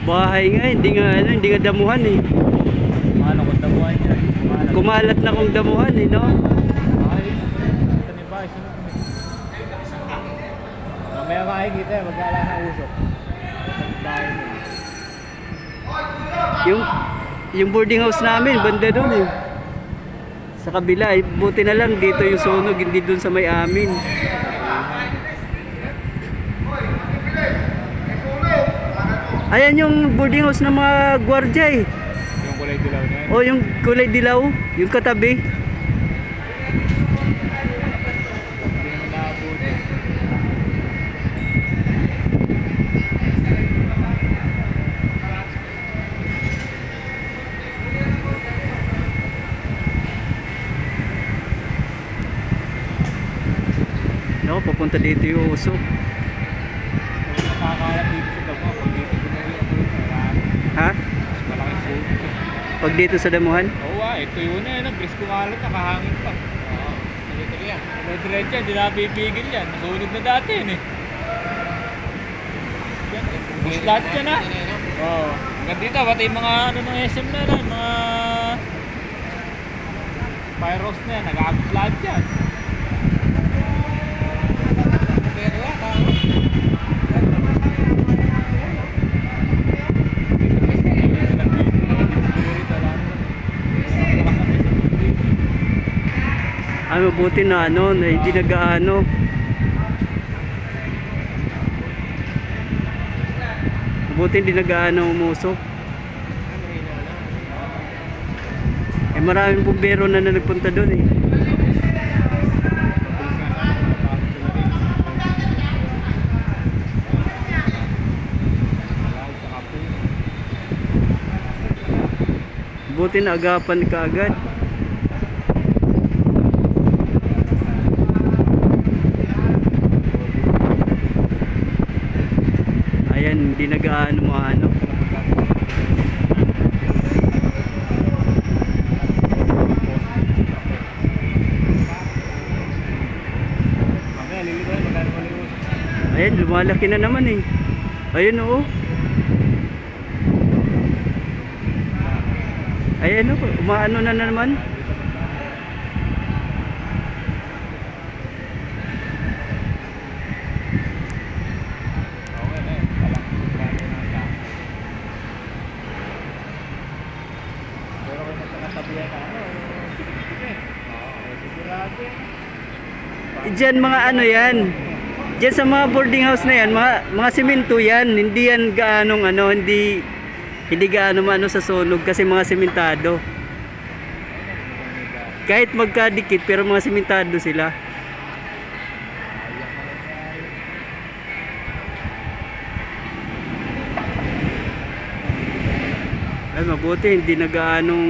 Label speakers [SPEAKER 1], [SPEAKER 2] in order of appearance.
[SPEAKER 1] bahay nga, hindi nga damuhan eh.
[SPEAKER 2] Ano kung damuhan niya?
[SPEAKER 1] Kumalat na kung damuhan eh, no?
[SPEAKER 2] Ay, ito ni ba? Mamaya makikita eh, magkala na usok. Bahay mo.
[SPEAKER 1] Yung boarding house namin, banda doon eh. Sa kabila, eh, buti na lang dito yung sunog, hindi doon sa may amin. Ayan yung boarding house ng mga gwardiya eh.
[SPEAKER 2] Yung kulay dilaw na yan.
[SPEAKER 1] O yung kulay dilaw, yung katabi.
[SPEAKER 2] Hindi naman nakabuti.
[SPEAKER 1] No, papunta dito yung usok.
[SPEAKER 2] Nakakalat dito sa damo. Pag dito ginawin ko yun.
[SPEAKER 1] Ha?
[SPEAKER 2] Malaking sulit.
[SPEAKER 1] Pag dito sa damuhan?
[SPEAKER 2] Oo ito yun eh. Nag-gris kumalat, nakahangin pa. Oo. Tuloy-tuloy yan. Tuloy-diretso, hindi na bibigil yan. Nasunog na dati yun eh. Yan, bus lahat yan ha. Oo. Hanggang dito, pati yung mga ano ng SM na yan. Mga Pyros na yan. Nag-aabot lahat yan.
[SPEAKER 1] Ay, mabuti na ano, na hindi nag-aano. Mabuti hindi nag-aano umusok. Eh maraming bumbero na nagpunta doon eh. Buti na agapan ka agad. Ayan, hindi nag-aano mo ano. Ayan, lumalaki na naman eh. Ayun oo. Ayan o, umaano na naman. Diyan mga ano yan. Diyan sa mga boarding house na yan, mga simento yan. Hindi yan gaanong ano, hindi gaano maano sa sunog kasi mga sementado. Kahit magkadikit pero mga sementado sila. Ay mabuti hindi nagaanong